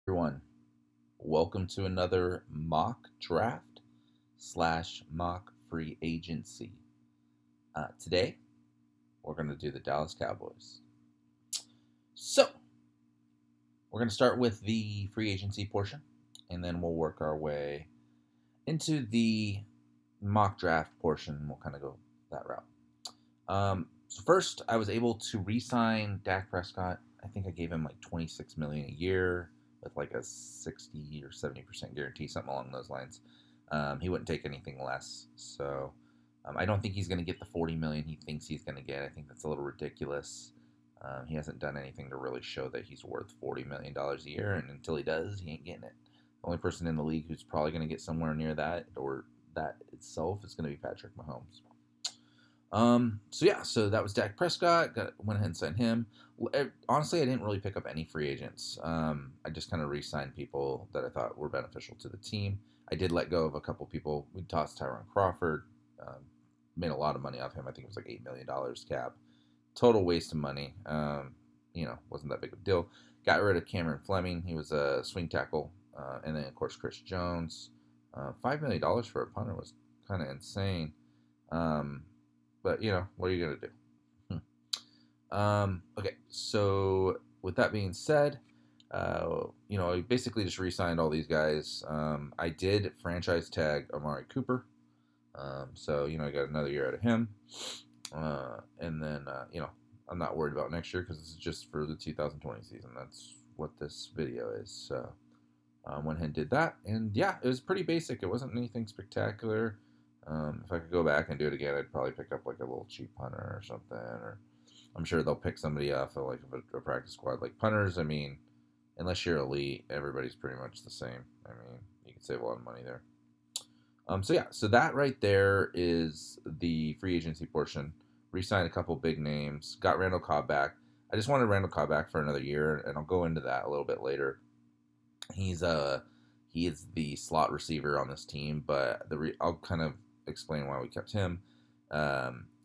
Everyone, welcome to another mock draft slash mock free agency. Today, we're going to do the Dallas Cowboys. So, we're going to start with the free agency portion, and then we'll work our way into the mock draft portion. We'll kind of go that route. So first, I was able to re-sign Dak Prescott. I think I gave him like $26 million a year with like a 60 or 70% guarantee, something along those lines. He wouldn't take anything less. So I don't think he's going to get the $40 million he thinks he's going to get. I think that's a little ridiculous. He hasn't done anything to really show that he's worth $40 million a year, and until he does, he ain't getting it. The only person in the league who's probably going to get somewhere near that or that itself is going to be Patrick Mahomes. So that was Dak Prescott. Went ahead and signed him. Honestly, I didn't really pick up any free agents. I just kind of re-signed people that I thought were beneficial to the team. I did let go of a couple people. We tossed Tyron Crawford. Made a lot of money off him. I think it was like $8 million cap. Total waste of money. Wasn't that big of a deal. Got rid of Cameron Fleming. He was a swing tackle. And then, of course, Chris Jones. $5 million for a punter was kind of insane. But, what are you going to do? Okay, so with that being said, I basically just re-signed all these guys. I did franchise tag Amari Cooper. I got another year out of him. And then, I'm not worried about next year because this is just for the 2020 season. That's what this video is. So, went ahead and did that. And, yeah, it was pretty basic. It wasn't anything spectacular. If I could go back and do it again, I'd probably pick up like a little cheap punter or something. Or I'm sure they'll pick somebody off of like a practice squad. Like punters, I mean, unless you're elite, everybody's pretty much the same. I mean, you can save a lot of money there. So that right there is the free agency portion. Re-signed a couple big names. Got Randall Cobb back. I just wanted Randall Cobb back for another year, and I'll go into that a little bit later. He is the slot receiver on this team, but I'll kind of explain why we kept him.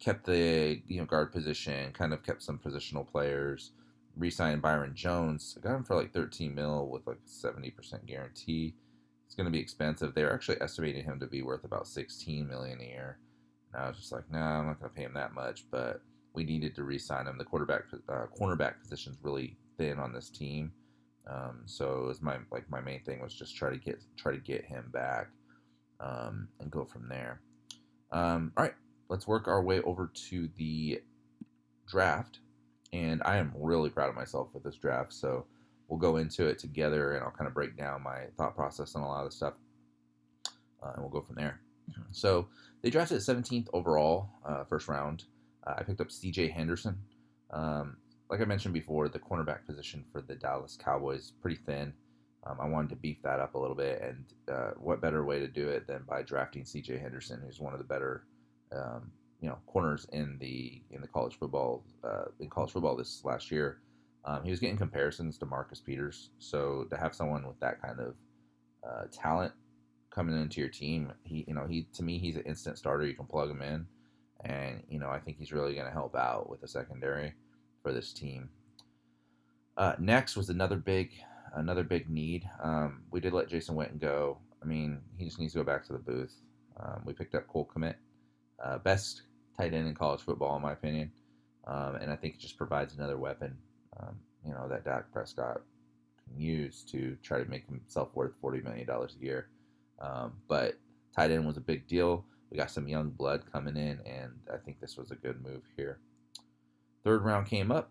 Kept the guard position, kind of kept some positional players. Re-signed Byron Jones. I got him for like 13 mil with like a 70% guarantee. It's going to be expensive. They're actually estimating him to be worth about 16 million a year. And I was just like, no, I'm not going to pay him that much. But we needed to re-sign him. The cornerback position's really thin on this team. So it was my main thing was just try to get him back, and go from there. All right, let's work our way over to the draft, and I am really proud of myself with this draft. So we'll go into it together, and I'll kind of break down my thought process on a lot of the stuff, and we'll go from there. So they drafted 17th overall, first round. I picked up C.J. Henderson. Like I mentioned before, the cornerback position for the Dallas Cowboys pretty thin. I wanted to beef that up a little bit, and what better way to do it than by drafting C.J. Henderson, who's one of the better, corners in the college football this last year. He was getting comparisons to Marcus Peters, so to have someone with that kind of talent coming into your team, he to me he's an instant starter. You can plug him in, and I think he's really going to help out with the secondary for this team. Next was another big need. We did let Jason Witten go. I mean, he just needs to go back to the booth. We picked up Cole Kmet, best tight end in college football in my opinion, and I think it just provides another weapon, that Dak Prescott can use to try to make himself worth $40 million a year. But tight end was a big deal. We got some young blood coming in, and I think this was a good move here. Third round came up.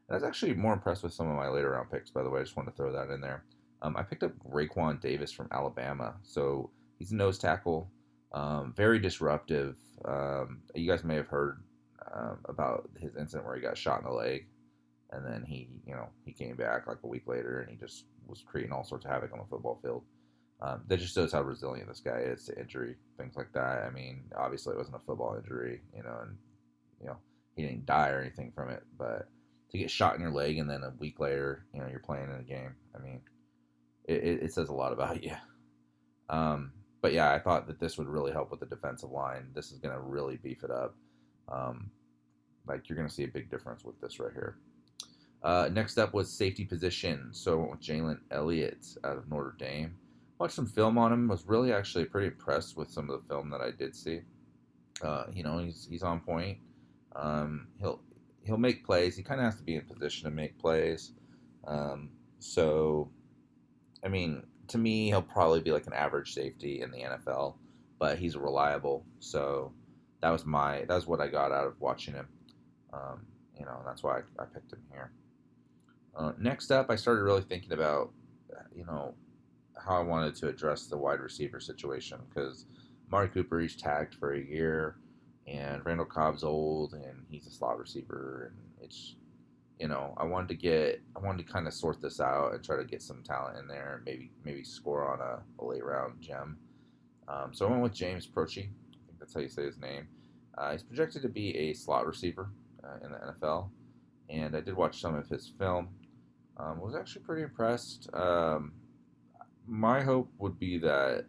I was actually more impressed with some of my later round picks, by the way. I just wanted to throw that in there. I picked up Raekwon Davis from Alabama. So he's a nose tackle, very disruptive. You guys may have heard about his incident where he got shot in the leg, and then he came back like a week later, and he just was creating all sorts of havoc on the football field. That just shows how resilient this guy is to injury, things like that. I mean, obviously it wasn't a football injury, and he didn't die or anything from it, but to get shot in your leg and then a week later, you're playing in a game. I mean, it says a lot about you. But yeah, I thought that this would really help with the defensive line. This is going to really beef it up. You're going to see a big difference with this right here. Next up was safety position. So I went with Jalen Elliott out of Notre Dame. Watched some film on him. Was really actually pretty impressed with some of the film that I did see. He's on point. He'll make plays. He kind of has to be in position to make plays. Um, so I mean, to me, he'll probably be like an average safety in the NFL, but he's reliable. So that was what I got out of watching him. And that's why I picked him here. Next up, I started really thinking about, you know, how I wanted to address the wide receiver situation because Amari Cooper he's tagged for a year, and Randall Cobb's old and he's a slot receiver, and it's I wanted to kind of sort this out and try to get some talent in there and maybe score on a late round gem. So I went with James Proche. I think that's how you say his name. He's projected to be a slot receiver in the NFL, and I did watch some of his film. Was actually pretty impressed. My hope would be that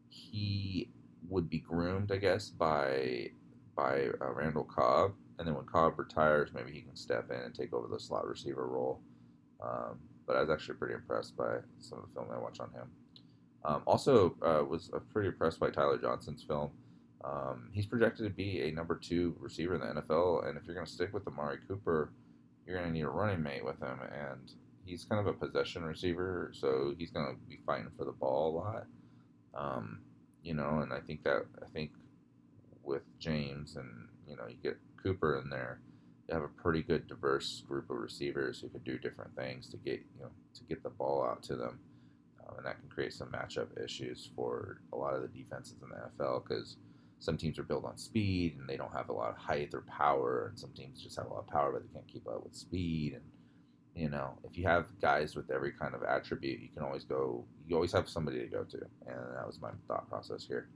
he would be groomed, I guess, by Randall Cobb, and then when Cobb retires, maybe he can step in and take over the slot receiver role. But I was actually pretty impressed by some of the film I watched on him. Also, was pretty impressed by Tyler Johnson's film. He's projected to be a number 2 receiver in the NFL, and if you're going to stick with Amari Cooper, you're going to need a running mate with him, and he's kind of a possession receiver, so he's going to be fighting for the ball a lot. And I think with James and you get Cooper in there, you have a pretty good diverse group of receivers who could do different things to get the ball out to them, and that can create some matchup issues for a lot of the defenses in the NFL because some teams are built on speed and they don't have a lot of height or power, and some teams just have a lot of power but they can't keep up with speed. And if you have guys with every kind of attribute, you always have somebody to go to, and that was my thought process here.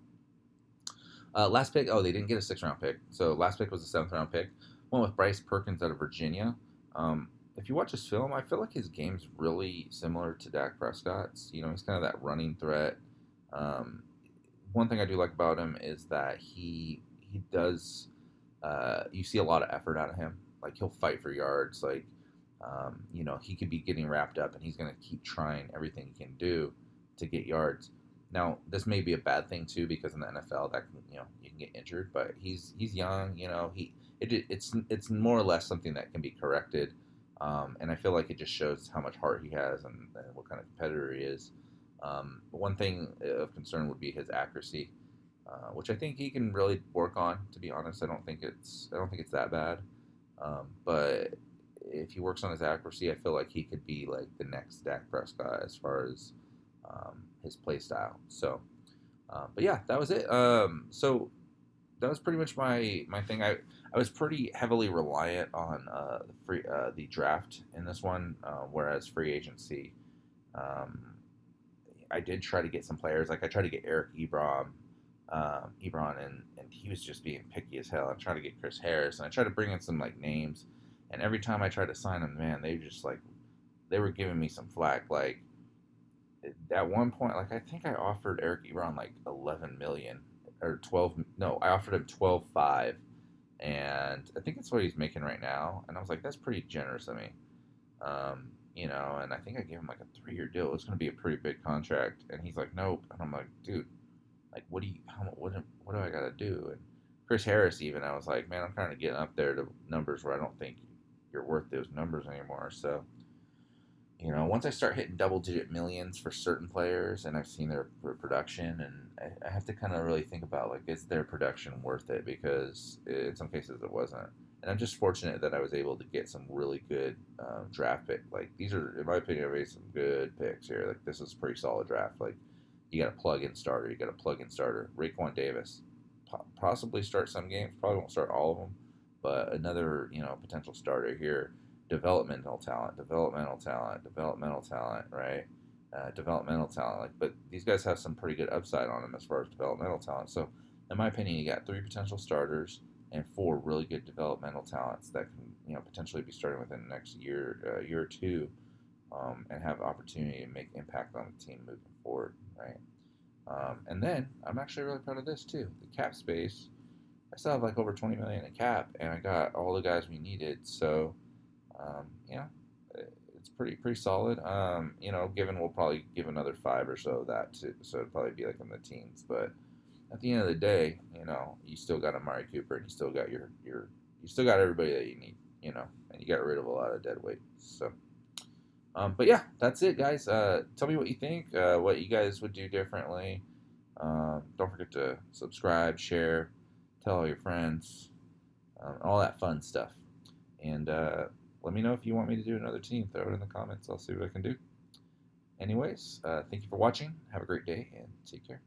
Last pick, they didn't get a 6th-round pick. So last pick was a 7th-round pick. Went with Bryce Perkins out of Virginia. If you watch his film, I feel like his game's really similar to Dak Prescott's. He's kind of that running threat. One thing I do like about him is that he does. You see a lot of effort out of him. Like he'll fight for yards. Like he could be getting wrapped up, and he's going to keep trying everything he can do to get yards. Now, this may be a bad thing too because in the NFL that can, you can get injured, but he's young. It's more or less something that can be corrected, and I feel like it just shows how much heart he has and what kind of competitor he is. One thing of concern would be his accuracy, which I think he can really work on. To be honest, I don't think it's that bad, but if he works on his accuracy, I feel like he could be like the next Dak Prescott as far as his play style. So, but yeah, that was it. So that was pretty much my thing. I was pretty heavily reliant on the draft in this one, whereas free agency, I did try to get some players. Like I tried to get Eric Ebron, and he was just being picky as hell. I tried to get Chris Harris, and I tried to bring in some like names, and every time I tried to sign them, man, they were giving me some flack. Like at one point, like I think I offered Eric Ebron like 11 million or 12. No, I offered him 12.5, and I think that's what he's making right now. And I was like, that's pretty generous of me. And I think I gave him like a 3-year deal. It's going to be a pretty big contract, and he's like, nope. And I'm like, dude, like, what do I got to do? And Chris Harris, even, I was like, man, I'm kind of getting up there to numbers where I don't think you're worth those numbers anymore. So, once I start hitting double-digit millions for certain players, and I've seen their production, and I have to kind of really think about, like, is their production worth it? Because in some cases it wasn't. And I'm just fortunate that I was able to get some really good draft pick. Like, these are, in my opinion, I made some good picks here. Like, this is a pretty solid draft. Like, you got a plug-in starter. Raekwon Davis, possibly start some games. Probably won't start all of them, but another, potential starter here. Developmental talent, right? Developmental talent. Like, but these guys have some pretty good upside on them as far as developmental talent. So, in my opinion, you got 3 potential starters and 4 really good developmental talents that can, potentially be starting within the next year or two, and have opportunity to make impact on the team moving forward, right? And then I'm actually really proud of this too. The cap space, I still have like over 20 million in cap, and I got all the guys we needed. So, pretty solid. Given we'll probably give another 5 or so of that too, so it'd probably be like in the teens. But at the end of the day, you still got Amari Cooper, and you still got you still got everybody that you need, and you got rid of a lot of dead weight. So, but yeah, that's it, guys. Tell me what you think, what you guys would do differently. Don't forget to subscribe, share, tell all your friends, all that fun stuff. And let me know if you want me to do another team. Throw it in the comments. I'll see what I can do. Anyways, thank you for watching. Have a great day and take care.